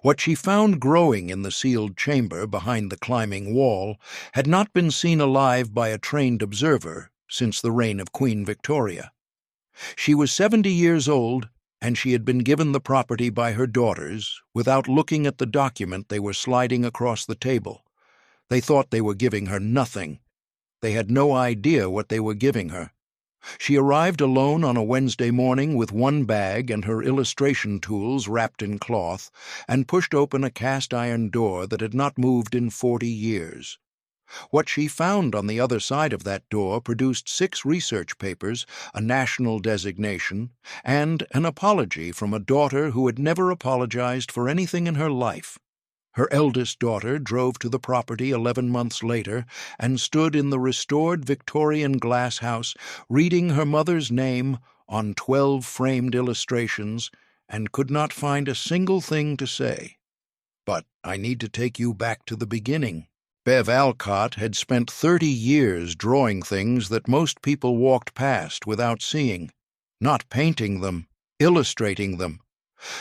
What she found growing in the sealed chamber behind the climbing wall had not been seen alive by a trained observer since the reign of Queen Victoria. She was 70 years old, and she had been given the property by her daughters without looking at the document they were sliding across the table. They thought they were giving her nothing. They had no idea what they were giving her. She arrived alone on a Wednesday morning with one bag and her illustration tools wrapped in cloth, and pushed open a cast-iron door that had not moved in 40 years. What she found on the other side of that door produced 6 research papers, a national designation, and an apology from a daughter who had never apologized for anything in her life. Her eldest daughter drove to the property 11 months later and stood in the restored Victorian glasshouse, reading her mother's name on 12 framed illustrations, and could not find a single thing to say. But I need to take you back to the beginning. Bev Alcott had spent 30 years drawing things that most people walked past without seeing, not painting them, illustrating them.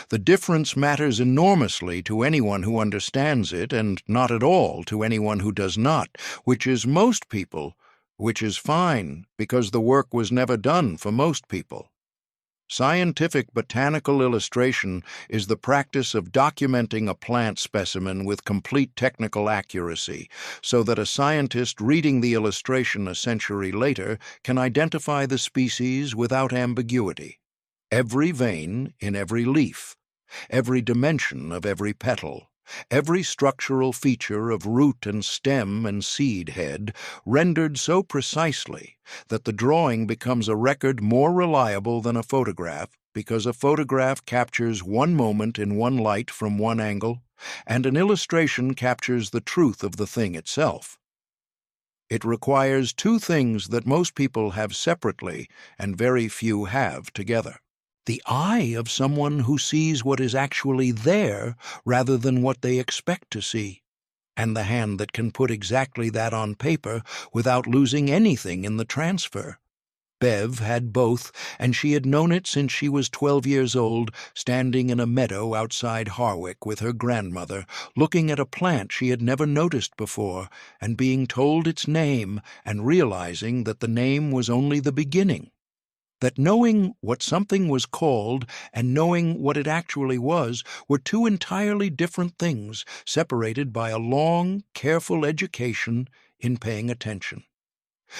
The difference matters enormously to anyone who understands it and not at all to anyone who does not, which is most people, which is fine because the work was never done for most people. Scientific botanical illustration is the practice of documenting a plant specimen with complete technical accuracy, so that a scientist reading the illustration a century later can identify the species without ambiguity. Every vein in every leaf, every dimension of every petal, every structural feature of root and stem and seed head rendered so precisely that the drawing becomes a record more reliable than a photograph, because a photograph captures one moment in one light from one angle, and an illustration captures the truth of the thing itself. It requires 2 things that most people have separately and very few have together: the eye of someone who sees what is actually there rather than what they expect to see, and the hand that can put exactly that on paper without losing anything in the transfer. Bev had both, and she had known it since she was 12 years old, standing in a meadow outside Thornwick with her grandmother, looking at a plant she had never noticed before, and being told its name and realizing that the name was only the beginning. That knowing what something was called and knowing what it actually was were 2 entirely different things, separated by a long, careful education in paying attention.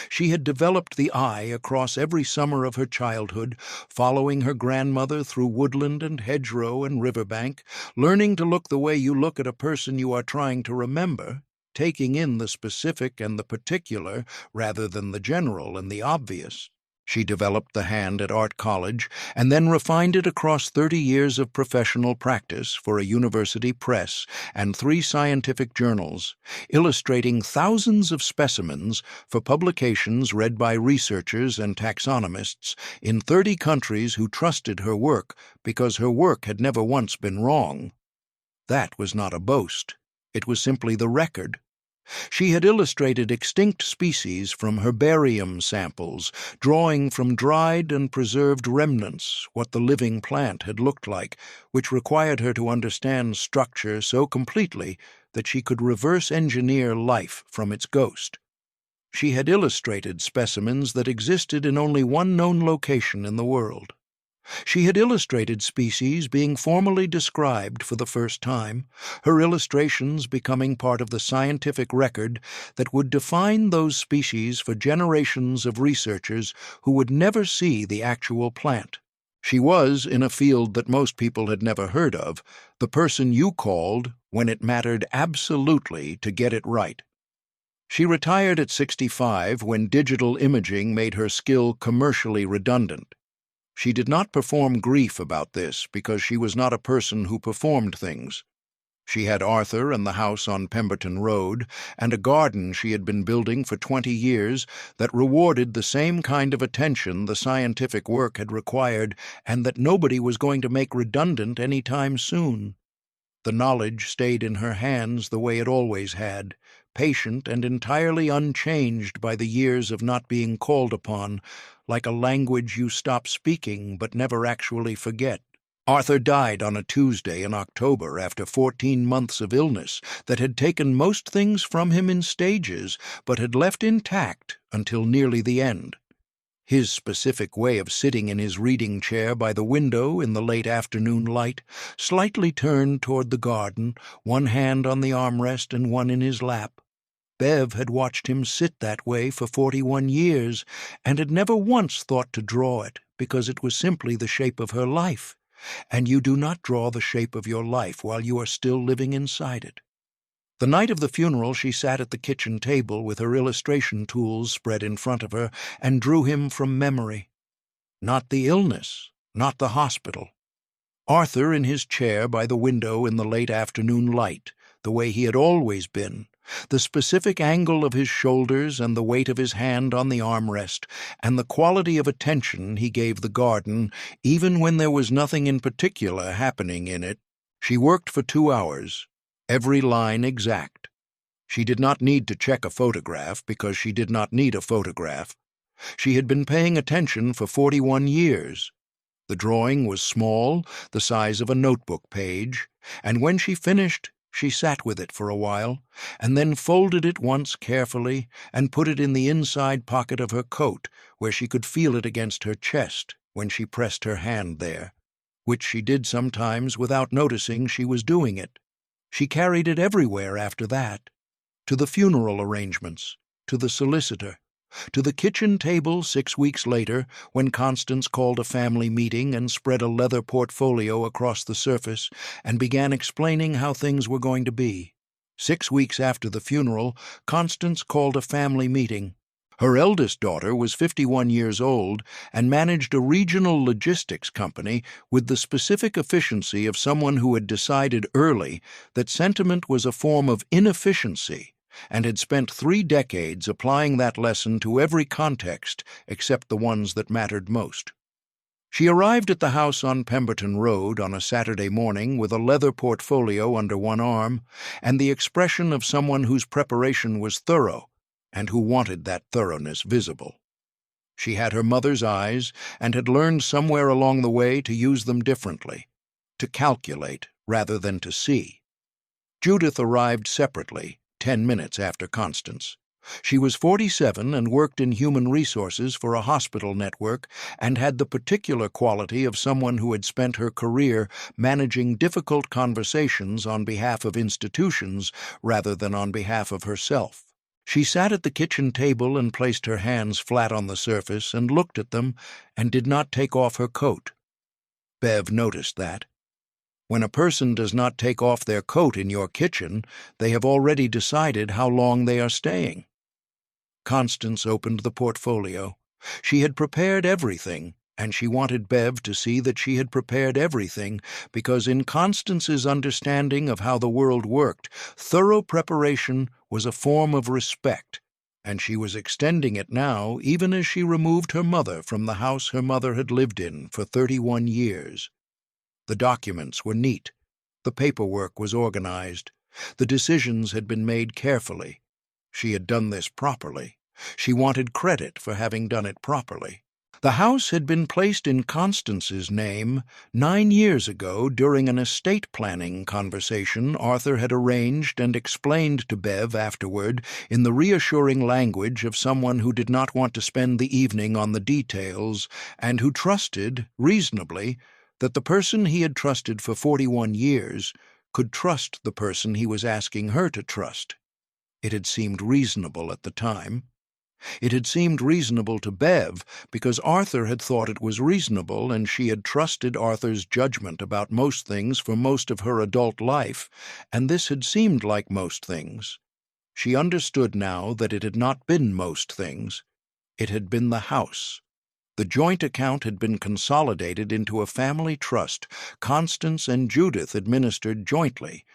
She had developed the eye across every summer of her childhood, following her grandmother through woodland and hedgerow and riverbank, learning to look the way you look at a person you are trying to remember, taking in the specific and the particular rather than the general and the obvious. She developed the hand at art college and then refined it across 30 years of professional practice for a university press and 3 scientific journals, illustrating thousands of specimens for publications read by researchers and taxonomists in 30 countries who trusted her work because her work had never once been wrong. That was not a boast. It was simply the record. She had illustrated extinct species from herbarium samples, drawing from dried and preserved remnants what the living plant had looked like, which required her to understand structure so completely that she could reverse engineer life from its ghost. She had illustrated specimens that existed in only one known location in the world. She had illustrated species being formally described for the first time, her illustrations becoming part of the scientific record that would define those species for generations of researchers who would never see the actual plant. She was, in a field that most people had never heard of, the person you called when it mattered absolutely to get it right. She retired at 65 when digital imaging made her skill commercially redundant. She did not perform grief about this because she was not a person who performed things. She had Arthur and the house on Pemberton Road and a garden she had been building for 20 years that rewarded the same kind of attention the scientific work had required and that nobody was going to make redundant any time soon. The knowledge stayed in her hands the way it always had, patient and entirely unchanged by the years of not being called upon, like a language you stop speaking but never actually forget. Arthur died on a Tuesday in October after 14 months of illness that had taken most things from him in stages, but had left intact until nearly the end. His specific way of sitting in his reading chair by the window in the late afternoon light, slightly turned toward the garden, one hand on the armrest and one in his lap. Bev had watched him sit that way for 41 years and had never once thought to draw it because it was simply the shape of her life, and you do not draw the shape of your life while you are still living inside it. The night of the funeral she sat at the kitchen table with her illustration tools spread in front of her and drew him from memory. Not the illness, not the hospital. Arthur in his chair by the window in the late afternoon light, the way he had always been, the specific angle of his shoulders and the weight of his hand on the armrest, and the quality of attention he gave the garden, even when there was nothing in particular happening in it. She worked for 2 hours, every line exact. She did not need to check a photograph because she did not need a photograph. She had been paying attention for 41 years. The drawing was small, the size of a notebook page, and when she finished, she sat with it for a while, and then folded it once carefully and put it in the inside pocket of her coat, where she could feel it against her chest when she pressed her hand there, which she did sometimes without noticing she was doing it. She carried it everywhere after that, to the funeral arrangements, to the solicitor, to the kitchen table 6 weeks later when Constance called a family meeting and spread a leather portfolio across the surface and began explaining how things were going to be. 6 weeks after the funeral, Constance called a family meeting. Her eldest daughter was 51 years old and managed a regional logistics company with the specific efficiency of someone who had decided early that sentiment was a form of inefficiency and had spent 3 decades applying that lesson to every context except the ones that mattered most. She arrived at the house on Pemberton Road on a Saturday morning with a leather portfolio under one arm and the expression of someone whose preparation was thorough and who wanted that thoroughness visible. She had her mother's eyes and had learned somewhere along the way to use them differently, to calculate rather than to see. Judith arrived separately, 10 minutes after Constance. She was 47 and worked in human resources for a hospital network and had the particular quality of someone who had spent her career managing difficult conversations on behalf of institutions rather than on behalf of herself. She sat at the kitchen table and placed her hands flat on the surface and looked at them and did not take off her coat. Bev noticed that. When a person does not take off their coat in your kitchen, they have already decided how long they are staying. Constance opened the portfolio. She had prepared everything, and she wanted Bev to see that she had prepared everything because in Constance's understanding of how the world worked, thorough preparation was a form of respect, and she was extending it now even as she removed her mother from the house her mother had lived in for 31 years. The documents were neat. The paperwork was organized. The decisions had been made carefully. She had done this properly. She wanted credit for having done it properly. The house had been placed in Constance's name 9 years ago during an estate planning conversation Arthur had arranged and explained to Bev afterward in the reassuring language of someone who did not want to spend the evening on the details and who trusted, reasonably, that the person he had trusted for 41 years could trust the person he was asking her to trust. It had seemed reasonable at the time. It had seemed reasonable to Bev because Arthur had thought it was reasonable and she had trusted Arthur's judgment about most things for most of her adult life, and this had seemed like most things. She understood now that it had not been most things. It had been the house. The joint account had been consolidated into a family trust Constance and Judith administered jointly,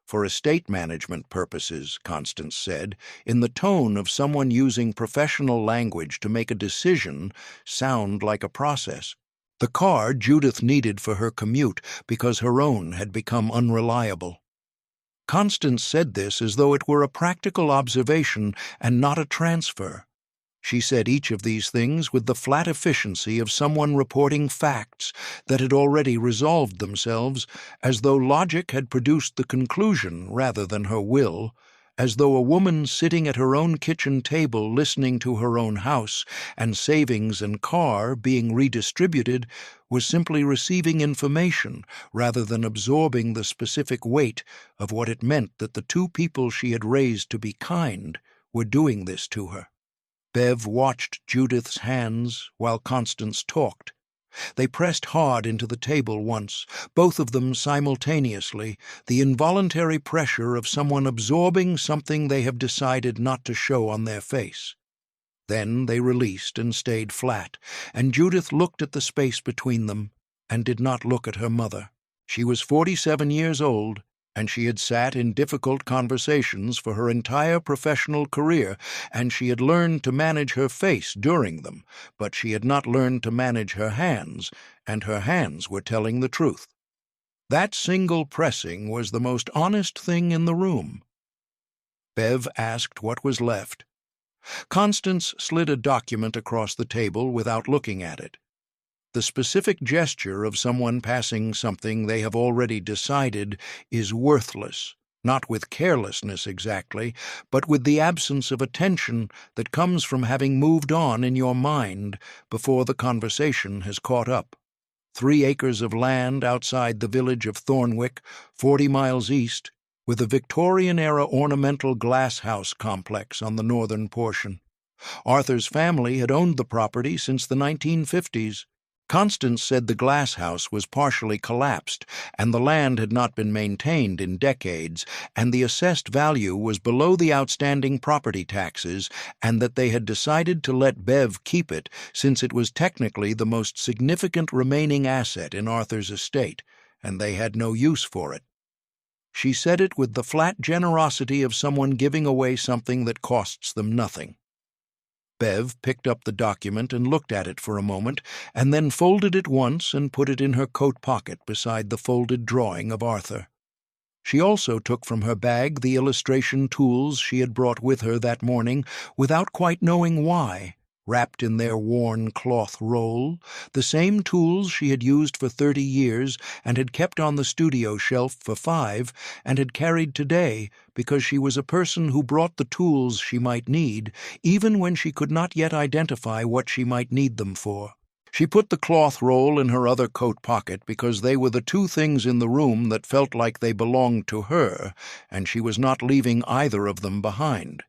for estate management purposes, Constance said, in the tone of someone using professional language to make a decision sound like a process. The car Judith needed for her commute because her own had become unreliable. Constance said this as though it were a practical observation and not a transfer. She said each of these things with the flat efficiency of someone reporting facts that had already resolved themselves, as though logic had produced the conclusion rather than her will, as though a woman sitting at her own kitchen table listening to her own house and savings and car being redistributed was simply receiving information rather than absorbing the specific weight of what it meant that the two people she had raised to be kind were doing this to her. Bev watched Judith's hands while Constance talked. They pressed hard into the table once, both of them simultaneously, the involuntary pressure of someone absorbing something they have decided not to show on their face. Then they released and stayed flat, and Judith looked at the space between them and did not look at her mother. She was 47 years old, and she had sat in difficult conversations for her entire professional career, and she had learned to manage her face during them, but she had not learned to manage her hands, and her hands were telling the truth. That single pressing was the most honest thing in the room. Bev asked what was left. Constance slid a document across the table without looking at it. The specific gesture of someone passing something they have already decided is worthless, not with carelessness exactly, but with the absence of attention that comes from having moved on in your mind before the conversation has caught up. 3 acres of land outside the village of Thornwick, 40 miles east, with a Victorian-era ornamental glasshouse complex on the northern portion. Arthur's family had owned the property since the 1950s. Constance said the glasshouse was partially collapsed, and the land had not been maintained in decades, and the assessed value was below the outstanding property taxes, and that they had decided to let Bev keep it since it was technically the most significant remaining asset in Arthur's estate, and they had no use for it. She said it with the flat generosity of someone giving away something that costs them nothing. Bev picked up the document and looked at it for a moment, and then folded it once and put it in her coat pocket beside the folded drawing of Arthur. She also took from her bag the illustration tools she had brought with her that morning without quite knowing why, wrapped in their worn cloth roll, the same tools she had used for 30 years and had kept on the studio shelf for 5 and had carried today because she was a person who brought the tools she might need, even when she could not yet identify what she might need them for. She put the cloth roll in her other coat pocket because they were the 2 things in the room that felt like they belonged to her, and she was not leaving either of them behind.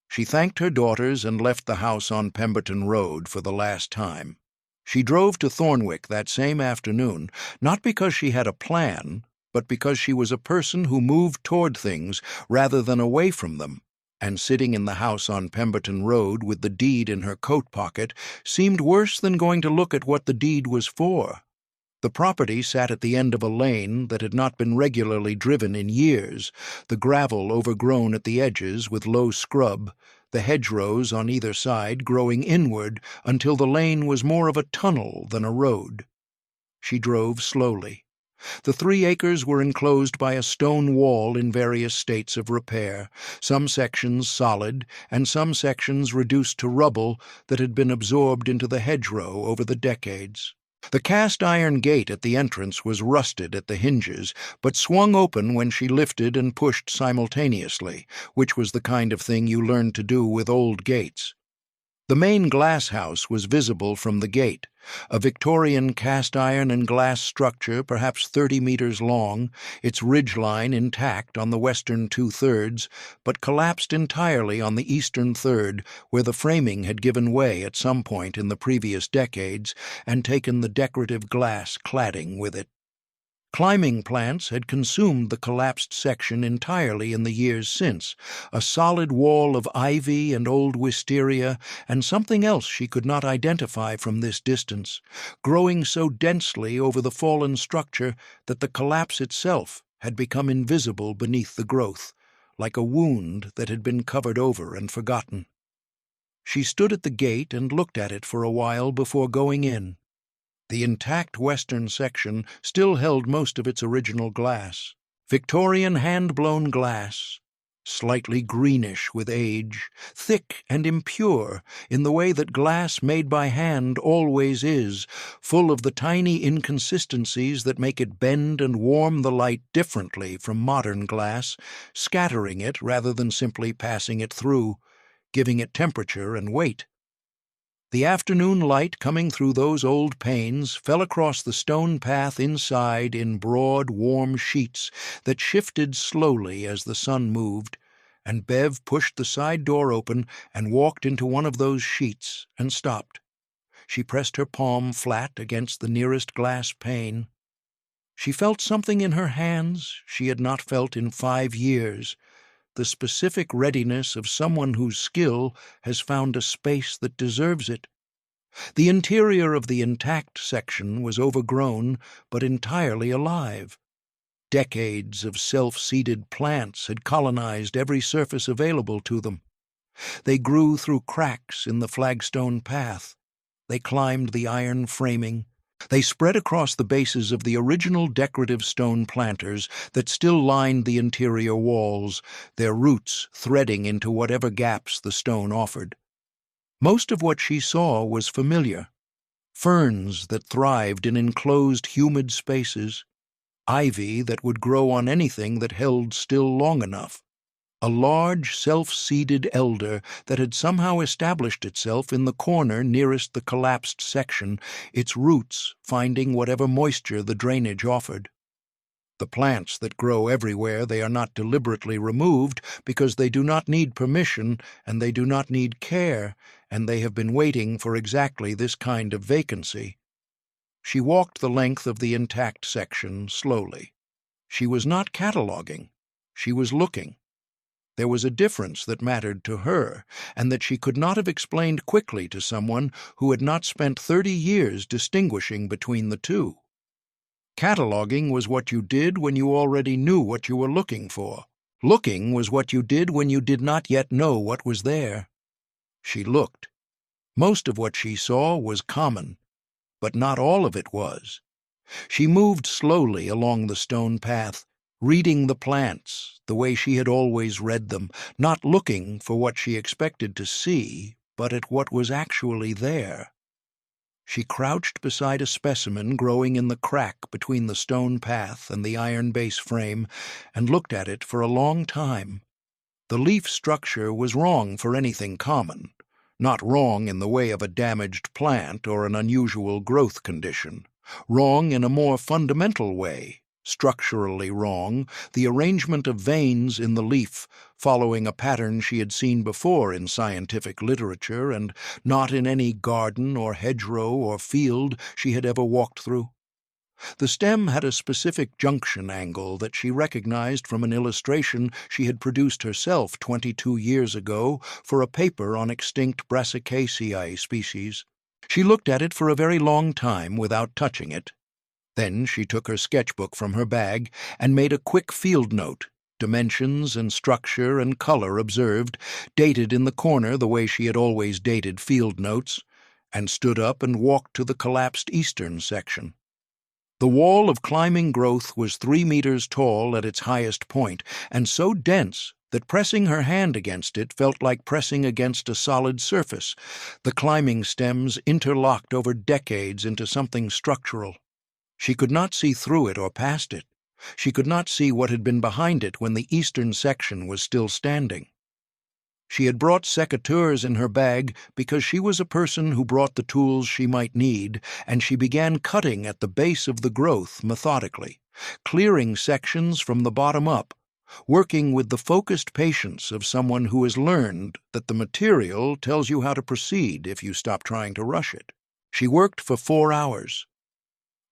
She thanked her daughters and left the house on Pemberton Road for the last time. She drove to Thornwick that same afternoon, not because she had a plan, but because she was a person who moved toward things rather than away from them, and sitting in the house on Pemberton Road with the deed in her coat pocket seemed worse than going to look at what the deed was for. The property sat at the end of a lane that had not been regularly driven in years, the gravel overgrown at the edges with low scrub, the hedgerows on either side growing inward until the lane was more of a tunnel than a road. She drove slowly. The 3 acres were enclosed by a stone wall in various states of repair, some sections solid and some sections reduced to rubble that had been absorbed into the hedgerow over the decades. The cast-iron gate at the entrance was rusted at the hinges, but swung open when she lifted and pushed simultaneously, which was the kind of thing you learned to do with old gates. The main glasshouse was visible from the gate, a Victorian cast-iron and glass structure perhaps 30 meters long, its ridgeline intact on the western 2/3, but collapsed entirely on the eastern third, where the framing had given way at some point in the previous decades and taken the decorative glass cladding with it. Climbing plants had consumed the collapsed section entirely in the years since, a solid wall of ivy and old wisteria and something else she could not identify from this distance, growing so densely over the fallen structure that the collapse itself had become invisible beneath the growth, like a wound that had been covered over and forgotten. She stood at the gate and looked at it for a while before going in. The intact western section still held most of its original glass, Victorian hand-blown glass, slightly greenish with age, thick and impure in the way that glass made by hand always is, full of the tiny inconsistencies that make it bend and warm the light differently from modern glass, scattering it rather than simply passing it through, giving it temperature and weight. The afternoon light coming through those old panes fell across the stone path inside in broad, warm sheets that shifted slowly as the sun moved, and Bev pushed the side door open and walked into one of those sheets and stopped. She pressed her palm flat against the nearest glass pane. She felt something in her hands she had not felt in 5 years, the specific readiness of someone whose skill has found a space that deserves it. The interior of the intact section was overgrown, but entirely alive. Decades of self-seeded plants had colonized every surface available to them. They grew through cracks in the flagstone path. They climbed the iron framing. They spread across the bases of the original decorative stone planters that still lined the interior walls, their roots threading into whatever gaps the stone offered. Most of what she saw was familiar. Ferns that thrived in enclosed humid spaces, ivy that would grow on anything that held still long enough, a large self-seeded elder that had somehow established itself in the corner nearest the collapsed section, its roots finding whatever moisture the drainage offered. The plants that grow everywhere, they are not deliberately removed because they do not need permission and they do not need care, and they have been waiting for exactly this kind of vacancy. She walked the length of the intact section slowly. She was not cataloging. She was looking. There was a difference that mattered to her, and that she could not have explained quickly to someone who had not spent 30 years distinguishing between the two. Cataloging was what you did when you already knew what you were looking for. Looking was what you did when you did not yet know what was there. She looked. Most of what she saw was common, but not all of it was. She moved slowly along the stone path, reading the plants the way she had always read them, not looking for what she expected to see, but at what was actually there. She crouched beside a specimen growing in the crack between the stone path and the iron base frame and looked at it for a long time. The leaf structure was wrong for anything common, not wrong in the way of a damaged plant or an unusual growth condition, wrong in a more fundamental way. Structurally wrong, the arrangement of veins in the leaf, following a pattern she had seen before in scientific literature and not in any garden or hedgerow or field she had ever walked through. The stem had a specific junction angle that she recognized from an illustration she had produced herself 22 years ago for a paper on extinct Brassicaceae species. She looked at it for a very long time without touching it. Then she took her sketchbook from her bag and made a quick field note, dimensions and structure and color observed, dated in the corner the way she had always dated field notes, and stood up and walked to the collapsed eastern section. The wall of climbing growth was 3 meters tall at its highest point, and so dense that pressing her hand against it felt like pressing against a solid surface, the climbing stems interlocked over decades into something structural. She could not see through it or past it. She could not see what had been behind it when the eastern section was still standing. She had brought secateurs in her bag because she was a person who brought the tools she might need, and she began cutting at the base of the growth methodically, clearing sections from the bottom up, working with the focused patience of someone who has learned that the material tells you how to proceed if you stop trying to rush it. She worked for 4 hours.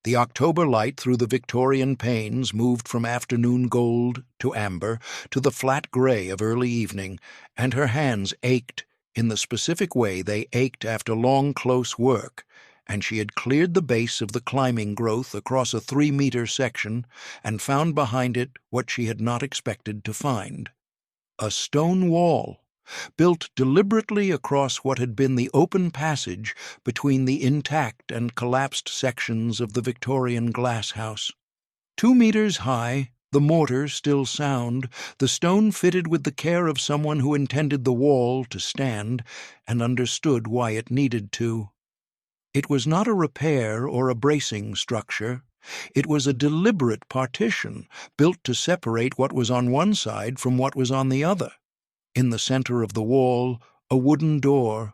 The October light through the Victorian panes moved from afternoon gold to amber to the flat gray of early evening, and her hands ached in the specific way they ached after long, close work, and she had cleared the base of the climbing growth across a 3-meter section and found behind it what she had not expected to find. A stone wall, built deliberately across what had been the open passage between the intact and collapsed sections of the Victorian glasshouse. 2 meters high, the mortar still sound, the stone fitted with the care of someone who intended the wall to stand and understood why it needed to. It was not a repair or a bracing structure. It was a deliberate partition built to separate what was on one side from what was on the other. In the center of the wall, a wooden door.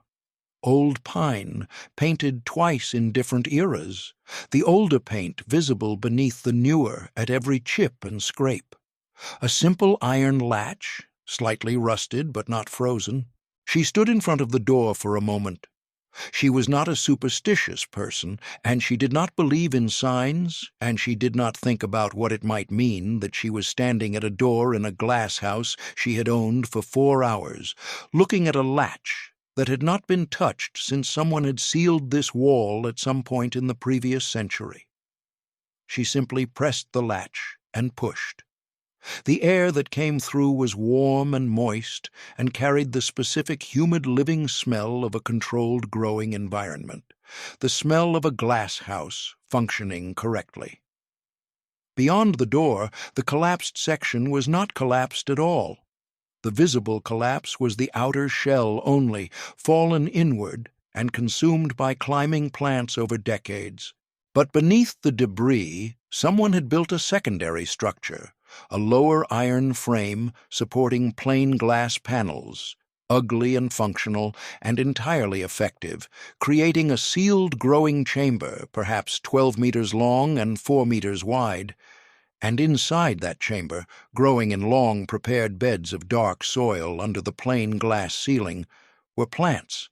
Old pine, painted twice in different eras, the older paint visible beneath the newer at every chip and scrape. A simple iron latch, slightly rusted but not frozen. She stood in front of the door for a moment. She was not a superstitious person, and she did not believe in signs, and she did not think about what it might mean that she was standing at a door in a glasshouse she had owned for 4 hours, looking at a latch that had not been touched since someone had sealed this wall at some point in the previous century. She simply pressed the latch and pushed. The air that came through was warm and moist and carried the specific humid living smell of a controlled growing environment, the smell of a glass house functioning correctly. Beyond the door, the collapsed section was not collapsed at all. The visible collapse was the outer shell only, fallen inward and consumed by climbing plants over decades. But beneath the debris, someone had built a secondary structure, a lower iron frame supporting plain glass panels, ugly and functional and entirely effective, creating a sealed growing chamber, perhaps 12 meters long and 4 meters wide. And inside that chamber, growing in long prepared beds of dark soil under the plain glass ceiling, were plants,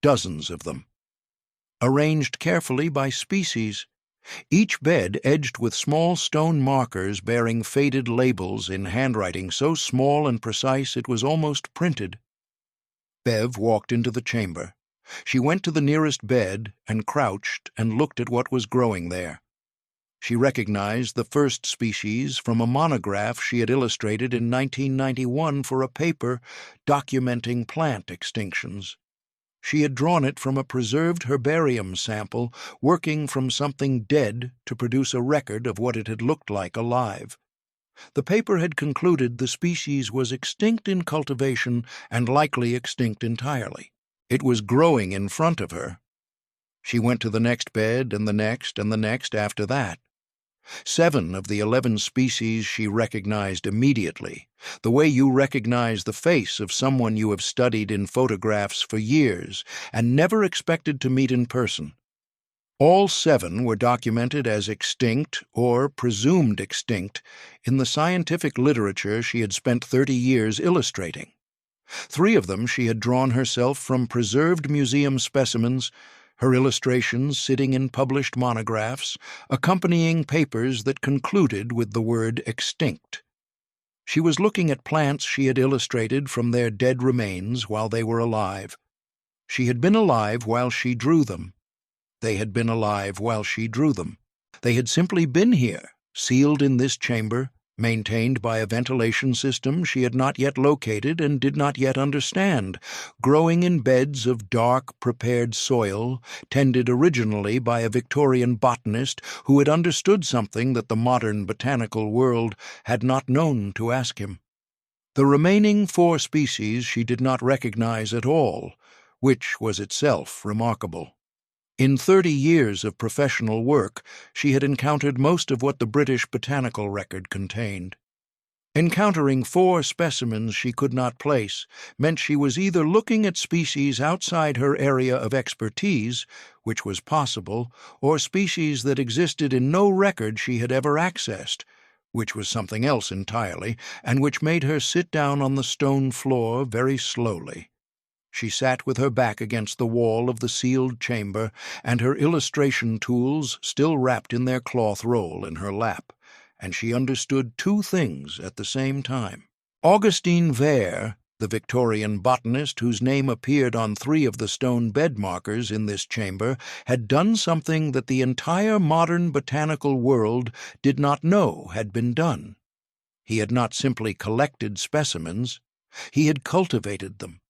dozens of them, arranged carefully by species, each bed edged with small stone markers bearing faded labels in handwriting so small and precise it was almost printed. Bev walked into the chamber. She went to the nearest bed and crouched and looked at what was growing there. She recognized the first species from a monograph she had illustrated in 1991 for a paper documenting plant extinctions. She had drawn it from a preserved herbarium sample, working from something dead to produce a record of what it had looked like alive. The paper had concluded the species was extinct in cultivation and likely extinct entirely. It was growing in front of her. She went to the next bed and the next and the next after that. 7 of the 11 species she recognized immediately, the way you recognize the face of someone you have studied in photographs for years and never expected to meet in person. All 7 were documented as extinct or presumed extinct in the scientific literature she had spent 30 years illustrating. 3 of them she had drawn herself from preserved museum specimens, her illustrations sitting in published monographs, accompanying papers that concluded with the word extinct. She was looking at plants she had illustrated from their dead remains while they were alive. She had been alive while she drew them. They had been alive while she drew them. They had simply been here, sealed in this chamber, maintained by a ventilation system she had not yet located and did not yet understand, growing in beds of dark, prepared soil, tended originally by a Victorian botanist who had understood something that the modern botanical world had not known to ask him. The remaining 4 species she did not recognize at all, which was itself remarkable. In 30 years of professional work, she had encountered most of what the British botanical record contained. Encountering 4 specimens she could not place meant she was either looking at species outside her area of expertise, which was possible, or species that existed in no record she had ever accessed, which was something else entirely, and which made her sit down on the stone floor very slowly. She sat with her back against the wall of the sealed chamber and her illustration tools still wrapped in their cloth roll in her lap, and she understood 2 things at the same time. Augustine Vere, the Victorian botanist whose name appeared on 3 of the stone bed markers in this chamber, had done something that the entire modern botanical world did not know had been done. He had not simply collected specimens, he had cultivated them.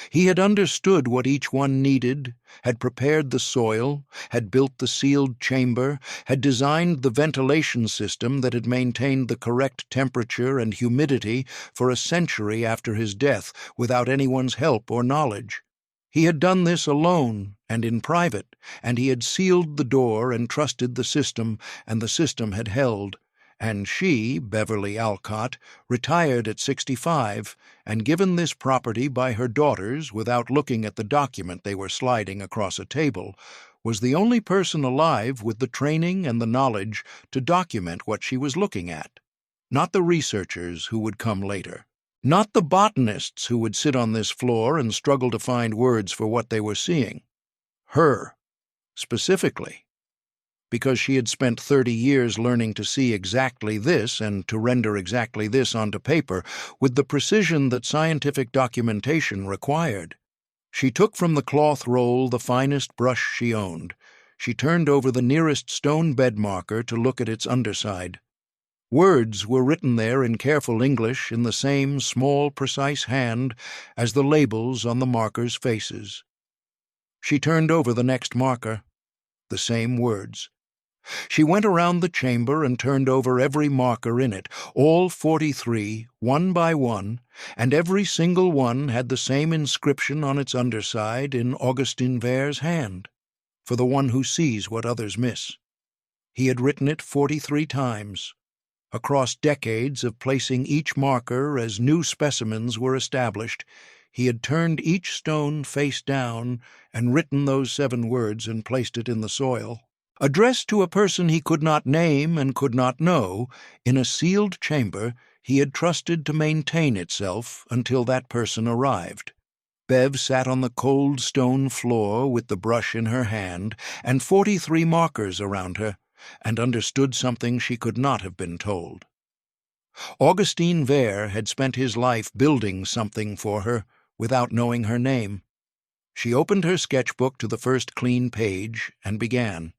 He had understood what each one needed, had prepared the soil, had built the sealed chamber, had designed the ventilation system that had maintained the correct temperature and humidity for a century after his death without anyone's help or knowledge. He had done this alone and in private, and he had sealed the door and trusted the system, and the system had held. And she, Beverly Alcott, retired at 65 and given this property by her daughters without looking at the document they were sliding across a table, was the only person alive with the training and the knowledge to document what she was looking at. Not the researchers who would come later. Not the botanists who would sit on this floor and struggle to find words for what they were seeing. Her, specifically. Because she had spent 30 years learning to see exactly this and to render exactly this onto paper with the precision that scientific documentation required. She took from the cloth roll the finest brush she owned. She turned over the nearest stone bed marker to look at its underside. Words were written there in careful English in the same small, precise hand as the labels on the markers' faces. She turned over the next marker. The same words. She went around the chamber and turned over every marker in it, all 43, one by one, and every single one had the same inscription on its underside in Augustin Verre's hand, for the one who sees what others miss. He had written it 43 times, across decades of placing each marker as new specimens were established. He had turned each stone face down and written those 7 words and placed it in the soil. Addressed to a person he could not name and could not know, in a sealed chamber he had trusted to maintain itself until that person arrived. Bev sat on the cold stone floor with the brush in her hand and 43 markers around her, and understood something she could not have been told. Augustin Verre had spent his life building something for her without knowing her name. She opened her sketchbook to the first clean page and began.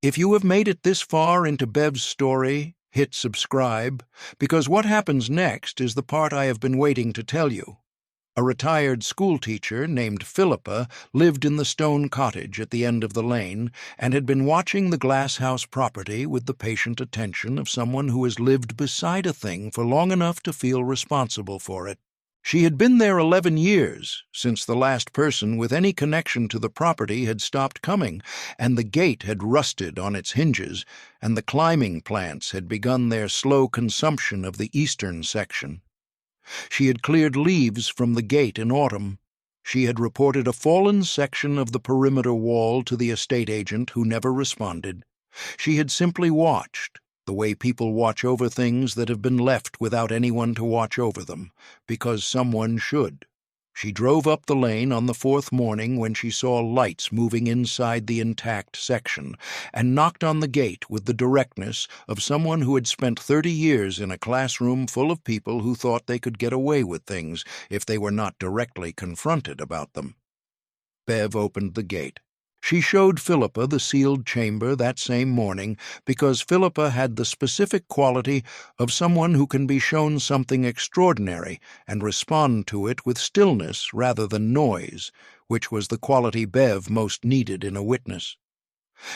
If you have made it this far into Bev's story, hit subscribe, because what happens next is the part I have been waiting to tell you. A retired schoolteacher named Philippa lived in the stone cottage at the end of the lane and had been watching the glasshouse property with the patient attention of someone who has lived beside a thing for long enough to feel responsible for it. She had been there 11 years, since the last person with any connection to the property had stopped coming, and the gate had rusted on its hinges, and the climbing plants had begun their slow consumption of the eastern section. She had cleared leaves from the gate in autumn. She had reported a fallen section of the perimeter wall to the estate agent who never responded. She had simply watched, the way people watch over things that have been left without anyone to watch over them, because someone should. She drove up the lane on the 4th morning when she saw lights moving inside the intact section, and knocked on the gate with the directness of someone who had spent 30 years in a classroom full of people who thought they could get away with things if they were not directly confronted about them. Bev opened the gate. She showed Philippa the sealed chamber that same morning because Philippa had the specific quality of someone who can be shown something extraordinary and respond to it with stillness rather than noise, which was the quality Bev most needed in a witness.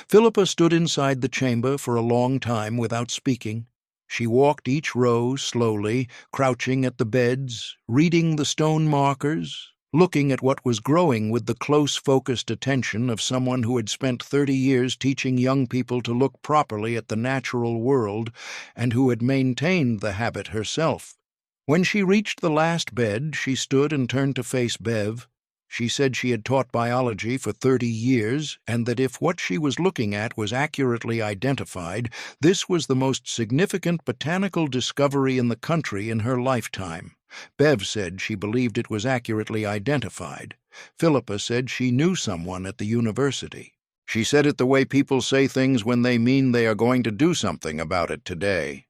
Philippa stood inside the chamber for a long time without speaking. She walked each row slowly, crouching at the beds, reading the stone markers, looking at what was growing with the close, focused attention of someone who had spent 30 years teaching young people to look properly at the natural world and who had maintained the habit herself. When she reached the last bed, she stood and turned to face Bev. She said she had taught biology for 30 years and that if what she was looking at was accurately identified, this was the most significant botanical discovery in the country in her lifetime. Bev said she believed it was accurately identified. Philippa said she knew someone at the university. She said it the way people say things when they mean they are going to do something about it today.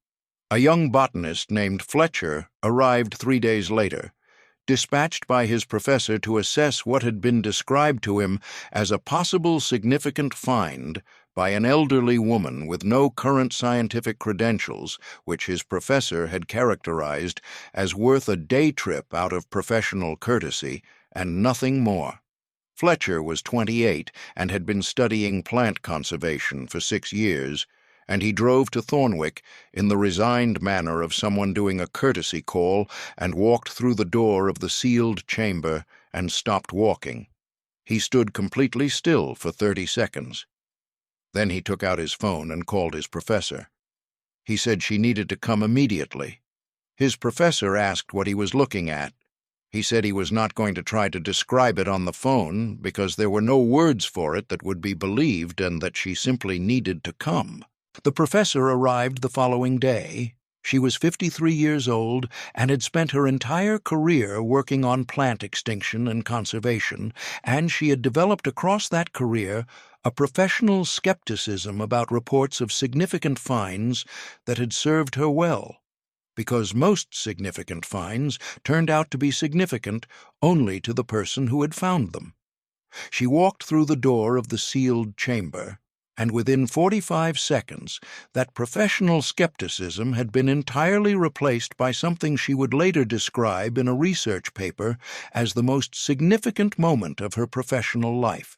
A young botanist named Fletcher arrived 3 days later, dispatched by his professor to assess what had been described to him as a possible significant find by an elderly woman with no current scientific credentials, which his professor had characterized as worth a day trip out of professional courtesy, and nothing more. Fletcher was 28 and had been studying plant conservation for 6 years, and he drove to Thornwick in the resigned manner of someone doing a courtesy call and walked through the door of the sealed chamber and stopped walking. He stood completely still for 30 seconds. Then he took out his phone and called his professor. He said she needed to come immediately. His professor asked what he was looking at. He said he was not going to try to describe it on the phone because there were no words for it that would be believed and that she simply needed to come. The professor arrived the following day. She was 53 years old and had spent her entire career working on plant extinction and conservation, and she had developed across that career a professional skepticism about reports of significant finds that had served her well, because most significant finds turned out to be significant only to the person who had found them. She walked through the door of the sealed chamber, and within 45 seconds that professional skepticism had been entirely replaced by something she would later describe in a research paper as the most significant moment of her professional life.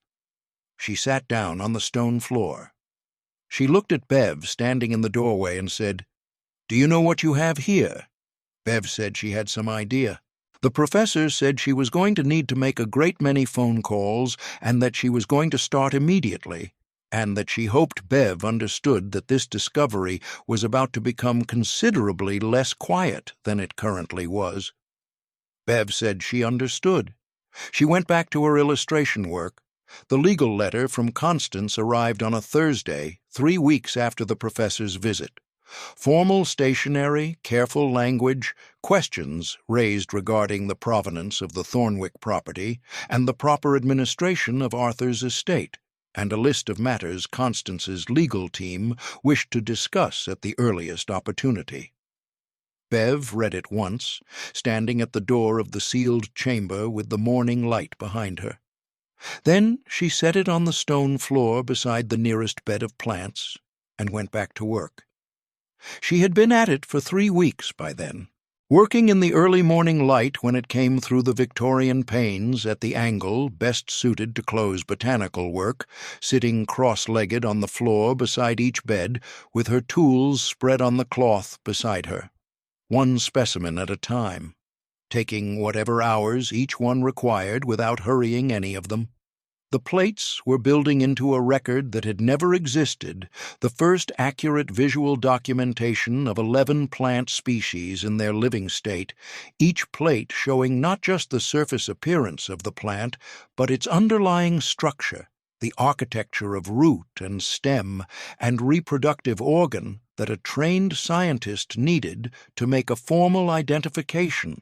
She sat down on the stone floor. She looked at Bev standing in the doorway and said, "Do you know what you have here?" Bev said she had some idea. The professor said she was going to need to make a great many phone calls and that she was going to start immediately, and that she hoped Bev understood that this discovery was about to become considerably less quiet than it currently was. Bev said she understood. She went back to her illustration work. The legal letter from Constance arrived on a Thursday, 3 weeks after the professor's visit. Formal stationery, careful language, questions raised regarding the provenance of the Thornwick property and the proper administration of Arthur's estate, and a list of matters Constance's legal team wished to discuss at the earliest opportunity. Bev read it once, standing at the door of the sealed chamber with the morning light behind her. Then she set it on the stone floor beside the nearest bed of plants and went back to work. She had been at it for 3 weeks by then, working in the early morning light when it came through the Victorian panes at the angle best suited to close botanical work, sitting cross-legged on the floor beside each bed with her tools spread on the cloth beside her, one specimen at a time, taking whatever hours each one required without hurrying any of them. The plates were building into a record that had never existed, the first accurate visual documentation of 11 plant species in their living state, each plate showing not just the surface appearance of the plant, but its underlying structure, the architecture of root and stem and reproductive organ that a trained scientist needed to make a formal identification.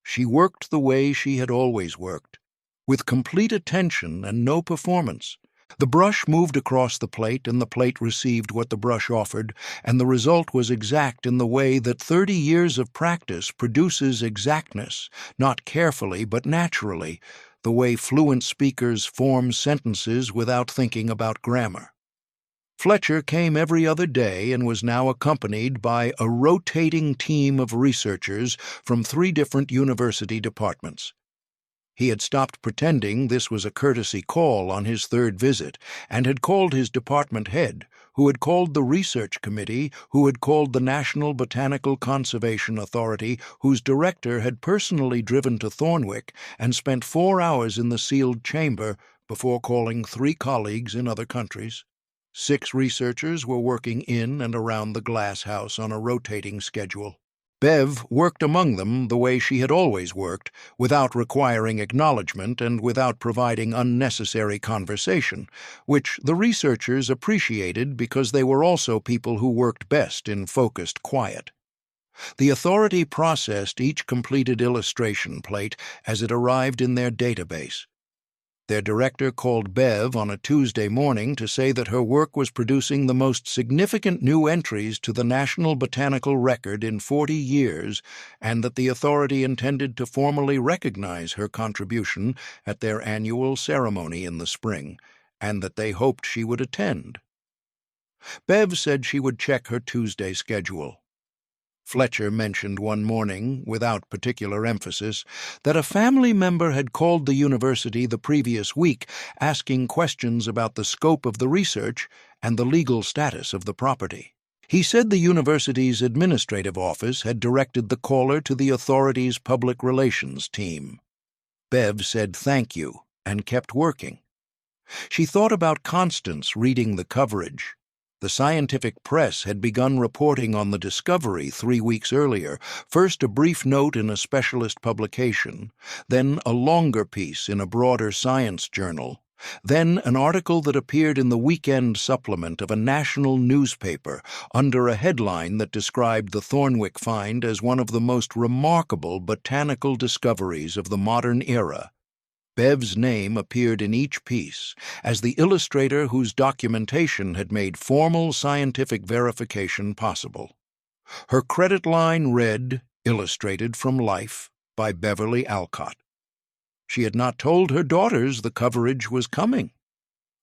She worked the way she had always worked, with complete attention and no performance. The brush moved across the plate, and the plate received what the brush offered, and the result was exact in the way that 30 years of practice produces exactness, not carefully but naturally, the way fluent speakers form sentences without thinking about grammar. Fletcher came every other day and was now accompanied by a rotating team of researchers from 3 different university departments. He had stopped pretending this was a courtesy call on his 3rd visit, and had called his department head, who had called the research committee, who had called the National Botanical Conservation Authority, whose director had personally driven to Thornwick and spent 4 hours in the sealed chamber before calling 3 colleagues in other countries. 6 researchers were working in and around the glasshouse on a rotating schedule. Bev worked among them the way she had always worked, without requiring acknowledgement and without providing unnecessary conversation, which the researchers appreciated because they were also people who worked best in focused quiet. The authority processed each completed illustration plate as it arrived in their database. Their director called Bev on a Tuesday morning to say that her work was producing the most significant new entries to the National Botanical Record in 40 years, and that the authority intended to formally recognize her contribution at their annual ceremony in the spring, and that they hoped she would attend. Bev said she would check her Tuesday schedule. Fletcher mentioned one morning, without particular emphasis, that a family member had called the university the previous week asking questions about the scope of the research and the legal status of the property. He said the university's administrative office had directed the caller to the authorities' public relations team. Bev said thank you and kept working. She thought about Constance reading the coverage. The scientific press had begun reporting on the discovery 3 weeks earlier, first a brief note in a specialist publication, then a longer piece in a broader science journal, then an article that appeared in the weekend supplement of a national newspaper under a headline that described the Thornwick find as one of the most remarkable botanical discoveries of the modern era. Bev's name appeared in each piece as the illustrator whose documentation had made formal scientific verification possible. Her credit line read, "Illustrated from Life by Beverly Alcott." She had not told her daughters the coverage was coming.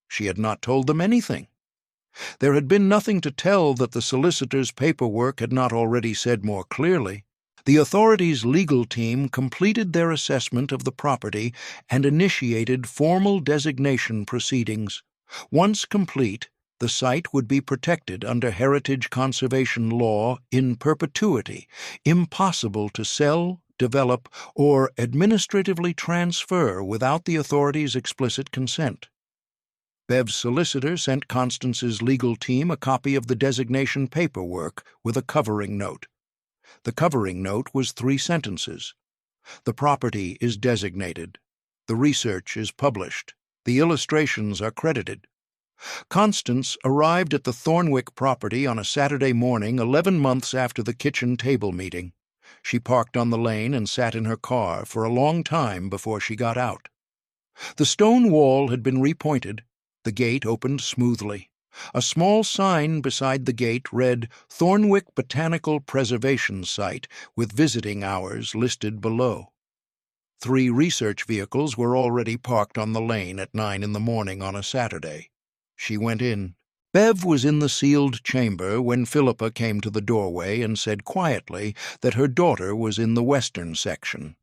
She had not told them anything. There had been nothing to tell that the solicitor's paperwork had not already said more clearly. The authorities' legal team completed their assessment of the property and initiated formal designation proceedings. Once complete, the site would be protected under heritage conservation law in perpetuity, impossible to sell, develop, or administratively transfer without the authorities' explicit consent. Bev's solicitor sent Constance's legal team a copy of the designation paperwork with a covering note. The covering note was 3 sentences. The property is designated. The research is published. The illustrations are credited. Constance arrived at the Thornwick property on a Saturday morning 11 months after the kitchen table meeting. She parked on the lane and sat in her car for a long time before she got out. The stone wall had been repointed. The gate opened smoothly. A small sign beside the gate read Thornwick Botanical Preservation Site with visiting hours listed below. 3 research vehicles were already parked on the lane at 9 in the morning on a Saturday. She went in. Bev was in the sealed chamber when Philippa came to the doorway and said quietly that her daughter was in the western section.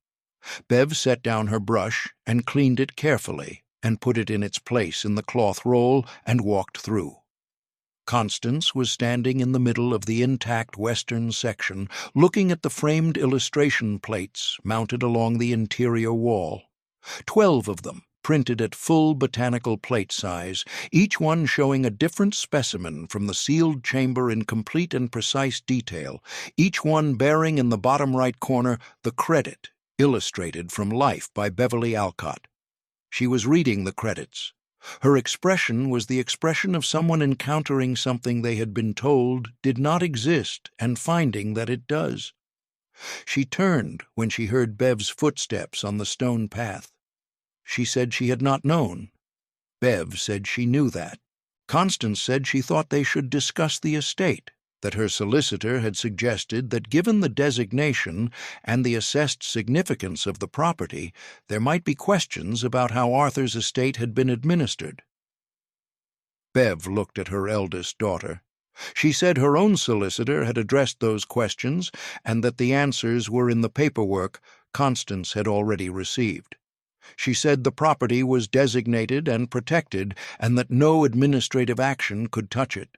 Bev set down her brush and cleaned it carefully and put it in its place in the cloth roll and walked through. Constance was standing in the middle of the intact western section, looking at the framed illustration plates mounted along the interior wall. 12 of them, printed at full botanical plate size, each one showing a different specimen from the sealed chamber in complete and precise detail, each one bearing in the bottom right corner the credit, "Illustrated from Life by Beverly Alcott." She was reading the credits. Her expression was the expression of someone encountering something they had been told did not exist and finding that it does. She turned when she heard Bev's footsteps on the stone path. She said she had not known. Bev said she knew that. Constance said she thought they should discuss the estate, that her solicitor had suggested that given the designation and the assessed significance of the property, there might be questions about how Arthur's estate had been administered. Bev looked at her eldest daughter. She said her own solicitor had addressed those questions and that the answers were in the paperwork Constance had already received. She said the property was designated and protected and that no administrative action could touch it.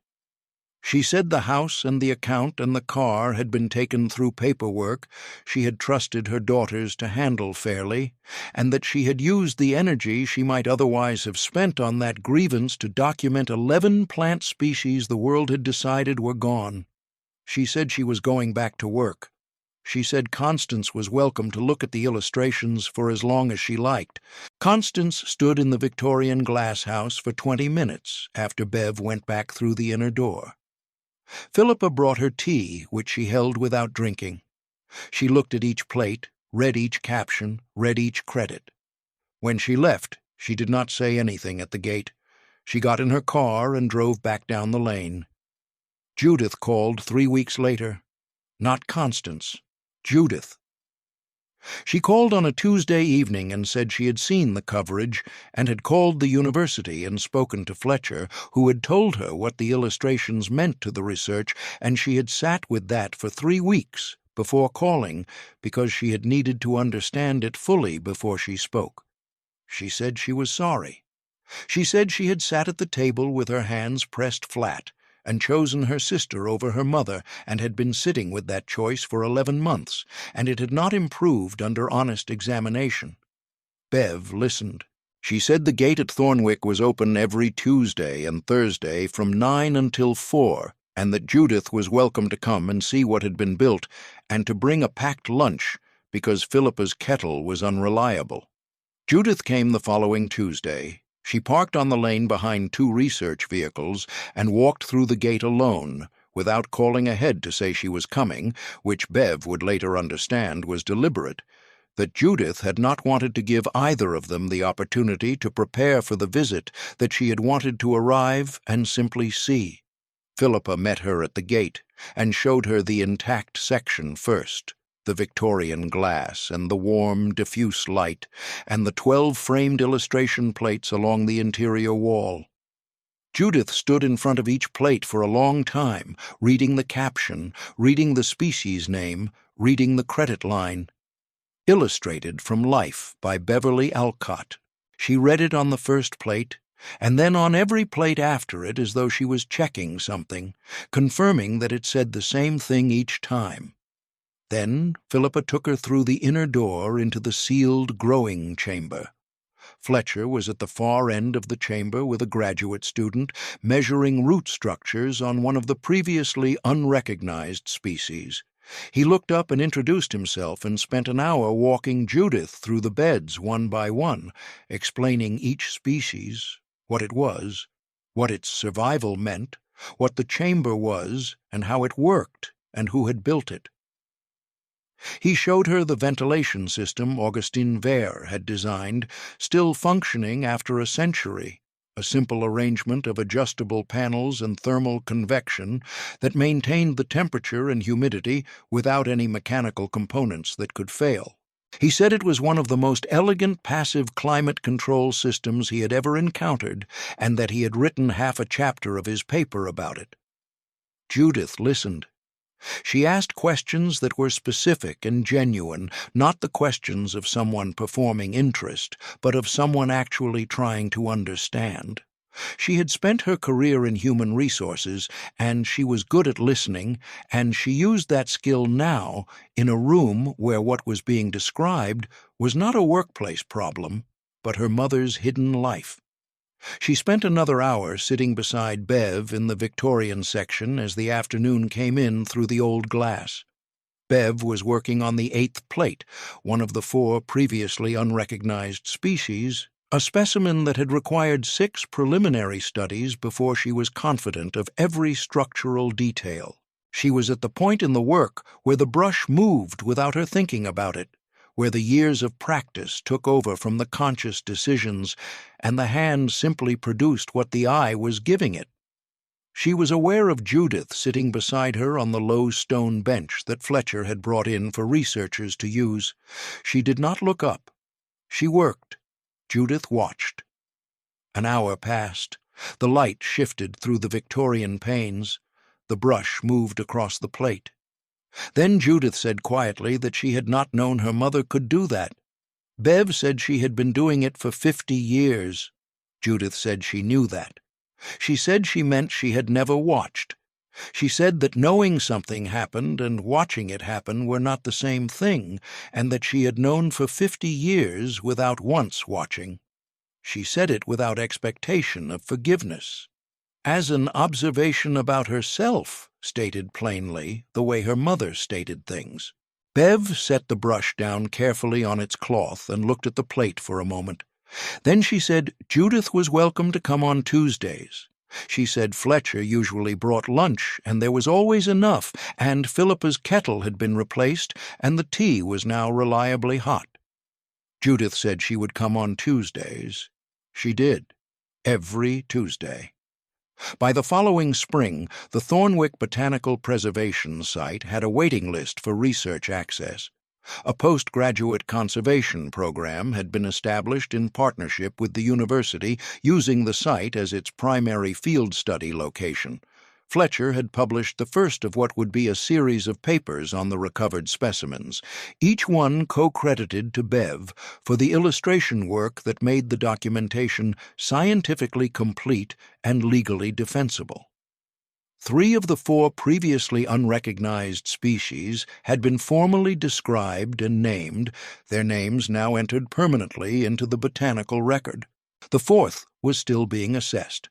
She said the house and the account and the car had been taken through paperwork she had trusted her daughters to handle fairly, and that she had used the energy she might otherwise have spent on that grievance to document 11 plant species the world had decided were gone. She said she was going back to work. She said Constance was welcome to look at the illustrations for as long as she liked. Constance stood in the Victorian glasshouse for 20 minutes after Bev went back through the inner door. Philippa brought her tea, which she held without drinking. She looked at each plate, read each caption, read each credit. When she left, she did not say anything at the gate. She got in her car and drove back down the lane. Judith called 3 weeks later. Not Constance. Judith. She called on a Tuesday evening and said she had seen the coverage and had called the university and spoken to Fletcher, who had told her what the illustrations meant to the research, and she had sat with that for 3 weeks before calling because she had needed to understand it fully before she spoke. She said she was sorry. She said she had sat at the table with her hands pressed flat and chosen her sister over her mother, and had been sitting with that choice for 11 months, and it had not improved under honest examination. Bev listened. She said the gate at Thornwick was open every Tuesday and Thursday from 9 until 4, and that Judith was welcome to come and see what had been built, and to bring a packed lunch, because Philippa's kettle was unreliable. Judith came the following Tuesday. She parked on the lane behind 2 research vehicles and walked through the gate alone, without calling ahead to say she was coming, which Bev would later understand was deliberate, that Judith had not wanted to give either of them the opportunity to prepare for the visit, that she had wanted to arrive and simply see. Philippa met her at the gate and showed her the intact section first, the Victorian glass and the warm, diffuse light, and the 12 framed illustration plates along the interior wall. Judith stood in front of each plate for a long time, reading the caption, reading the species name, reading the credit line. Illustrated from Life by Beverly Alcott. She read it on the first plate, and then on every plate after it, as though she was checking something, confirming that it said the same thing each time. Then Philippa took her through the inner door into the sealed growing chamber. Fletcher was at the far end of the chamber with a graduate student, measuring root structures on one of the previously unrecognized species. He looked up and introduced himself and spent an hour walking Judith through the beds one by one, explaining each species, what it was, what its survival meant, what the chamber was, and how it worked, and who had built it. He showed her the ventilation system Augustin Wehr had designed, still functioning after a century, a simple arrangement of adjustable panels and thermal convection that maintained the temperature and humidity without any mechanical components that could fail. He said it was one of the most elegant passive climate control systems he had ever encountered, and that he had written half a chapter of his paper about it. Judith listened. She asked questions that were specific and genuine, not the questions of someone performing interest, but of someone actually trying to understand. She had spent her career in human resources, and she was good at listening, and she used that skill now in a room where what was being described was not a workplace problem, but her mother's hidden life. She spent another hour sitting beside Bev in the Victorian section as the afternoon came in through the old glass. Bev was working on the 8th plate, one of the 4 previously unrecognized species, a specimen that had required 6 preliminary studies before she was confident of every structural detail. She was at the point in the work where the brush moved without her thinking about it, where the years of practice took over from the conscious decisions, and the hand simply produced what the eye was giving it. She was aware of Judith sitting beside her on the low stone bench that Fletcher had brought in for researchers to use. She did not look up. She worked. Judith watched. An hour passed. The light shifted through the Victorian panes. The brush moved across the plate. Then Judith said quietly that she had not known her mother could do that. Bev said she had been doing it for 50 years. Judith said she knew that. She said she meant she had never watched. She said that knowing something happened and watching it happen were not the same thing, and that she had known for 50 years without once watching. She said it without expectation of forgiveness. As an observation about herself, stated plainly, the way her mother stated things. Bev set the brush down carefully on its cloth and looked at the plate for a moment. Then she said Judith was welcome to come on Tuesdays. She said Fletcher usually brought lunch, and there was always enough, and Philippa's kettle had been replaced, and the tea was now reliably hot. Judith said she would come on Tuesdays. She did, every Tuesday. By the following spring, the Thornwick Botanical Preservation Site had a waiting list for research access. A postgraduate conservation program had been established in partnership with the university, using the site as its primary field study location. Fletcher had published the first of what would be a series of papers on the recovered specimens, each one co-credited to Bev for the illustration work that made the documentation scientifically complete and legally defensible. 3 of the 4 previously unrecognized species had been formally described and named, their names now entered permanently into the botanical record. The 4th was still being assessed.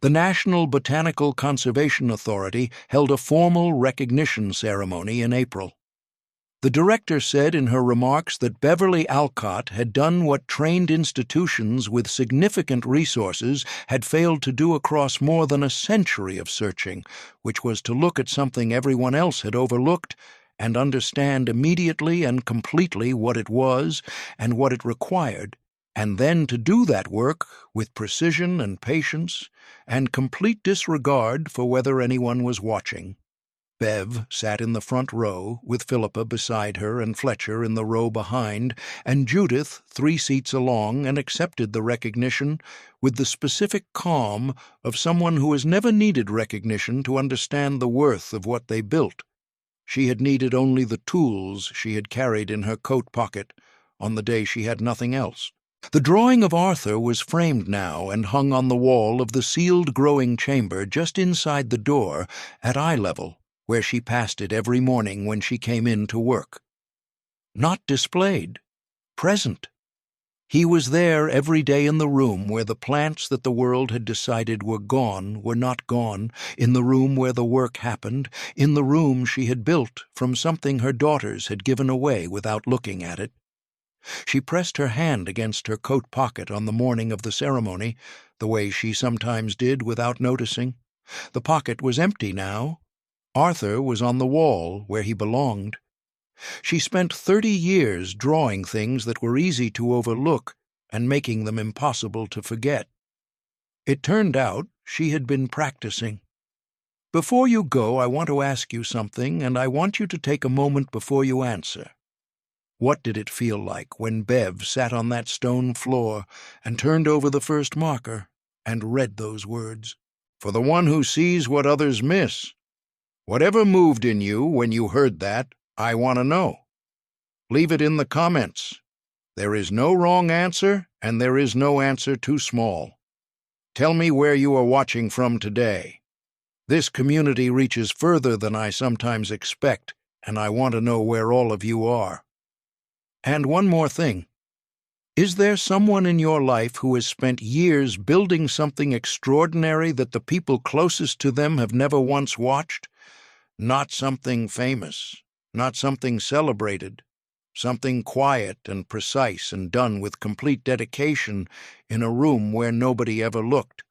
The National Botanical Conservation Authority held a formal recognition ceremony in April. The director said in her remarks that Beverly Alcott had done what trained institutions with significant resources had failed to do across more than a century of searching, which was to look at something everyone else had overlooked and understand immediately and completely what it was and what it required, and then to do that work with precision and patience and complete disregard for whether anyone was watching. Bev sat in the front row, with Philippa beside her and Fletcher in the row behind, and Judith 3 seats along, and accepted the recognition with the specific calm of someone who has never needed recognition to understand the worth of what they built. She had needed only the tools she had carried in her coat pocket on the day she had nothing else. The drawing of Arthur was framed now and hung on the wall of the sealed growing chamber just inside the door at eye level, where she passed it every morning when she came in to work. Not displayed, present. He was there every day in the room where the plants that the world had decided were not gone, in the room where the work happened, in the room she had built from something her daughters had given away without looking at it. She pressed her hand against her coat pocket on the morning of the ceremony, the way she sometimes did without noticing. The pocket was empty now. Arthur was on the wall where he belonged. She spent 30 years drawing things that were easy to overlook and making them impossible to forget. It turned out she had been practicing. Before you go, I want to ask you something, and I want you to take a moment before you answer. What did it feel like when Bev sat on that stone floor and turned over the first marker and read those words? For the one who sees what others miss. Whatever moved in you when you heard that, I want to know. Leave it in the comments. There is no wrong answer, and there is no answer too small. Tell me where you are watching from today. This community reaches further than I sometimes expect, and I want to know where all of you are. And one more thing. Is there someone in your life who has spent years building something extraordinary that the people closest to them have never once watched? Not something famous, not something celebrated, something quiet and precise and done with complete dedication in a room where nobody ever looked.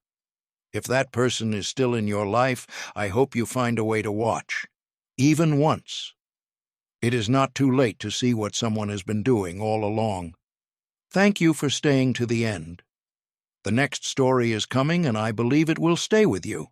If that person is still in your life, I hope you find a way to watch, even once. It is not too late to see what someone has been doing all along. Thank you for staying to the end. The next story is coming, and I believe it will stay with you.